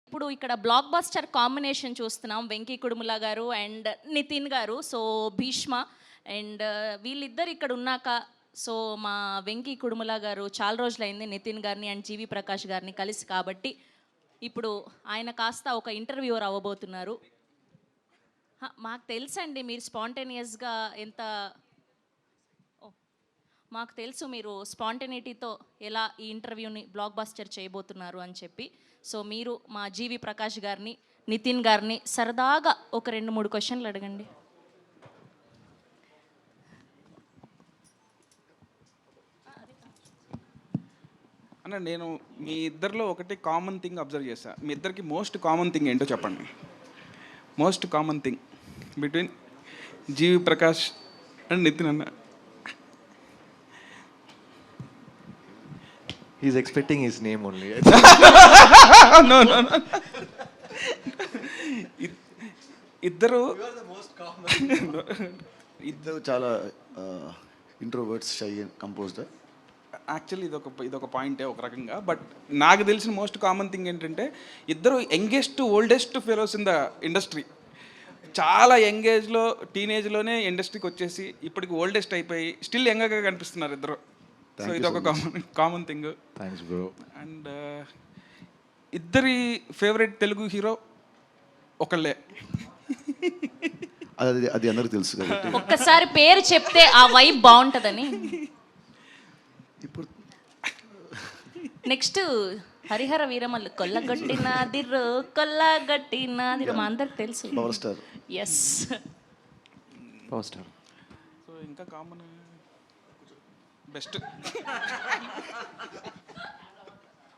ఇప్పుడు ఇక్కడ block buster combination చూస్తున్నాం, వెంకీ కుడుముల గారు అండ్ నితిన్ గారు. సో భీష్మ అండ్ వీళ్ళిద్దరు ఇక్కడ ఉన్నాక, సో మా వెంకీ కుడుముల గారు చాలా రోజులైంది నితిన్ గారిని అండ్ జీవి ప్రకాష్ గారిని కలిసి, కాబట్టి ఇప్పుడు ఆయన కాస్త ఒక ఇంటర్వ్యూవర్ అవ్వబోతున్నారు. మాకు తెలుసండి మీరు స్పాంటేనియస్గా ఎంత, మాకు తెలుసు మీరు స్పాంటేనిటీతో ఎలా ఈ ఇంటర్వ్యూని బ్లాక్ బస్టర్ చేయబోతున్నారు అని చెప్పి. సో మీరు మా జీవి ప్రకాష్ గారిని, నితిన్ గారిని సరదాగా ఒక 2-3 క్వశ్చన్లు అడగండి. అన్న, నేను మీ ఇద్దరిలో ఒకటి కామన్ థింగ్ అబ్జర్వ్ చేశా. మీ ఇద్దరికి మోస్ట్ కామన్ థింగ్ ఏంటో చెప్పండి. Most common thing between GV Prakash and Nitin అన్న. He's expecting his name only. No. ఇద్దరు ఇద్దరు చాలా introverts, shy and composed. Actually ఇదొక పాయింటే ఒక రకంగా. బట్ నాకు తెలిసిన మోస్ట్ కామన్ థింగ్ ఏంటంటే ఇద్దరు youngest oldest fellows in the industry. చాలా యంగేజ్లో, టీనేజ్లోనే ఇండస్ట్రీకి వచ్చేసి ఇప్పటికి ఓల్డెస్ట్ అయిపోయి స్టిల్ యంగర్గా కనిపిస్తున్నారు ఇద్దరు. సో ఇదొక common thing. Thanks bro. And ఇద్దరి ఫేవరెట్ తెలుగు హీరో ఒకళ్ళే. అది అందరికి తెలుసు కాబట్టి ఒక్కసారి పేరు చెప్తే ఆ వైబ్ బాగుంటుందని. ఇప్పుడు నెక్స్ట్ హరిహర వీరమల్లు కొల్లగొట్టినాదిరో కొల్లగొట్టినాదిరో మా అందరికి తెలుసు. Power star. Yes, Power star. So ఇంకా కామన్ బెస్ట్.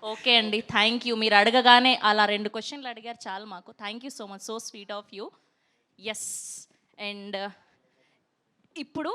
ఓకే అండి, థ్యాంక్ యూ. మీరు అడగగానే అలా 2 క్వశ్చన్లు అడిగారు చాలు మాకు. Thank you so much, so sweet of you. Yes, and ఇప్పుడు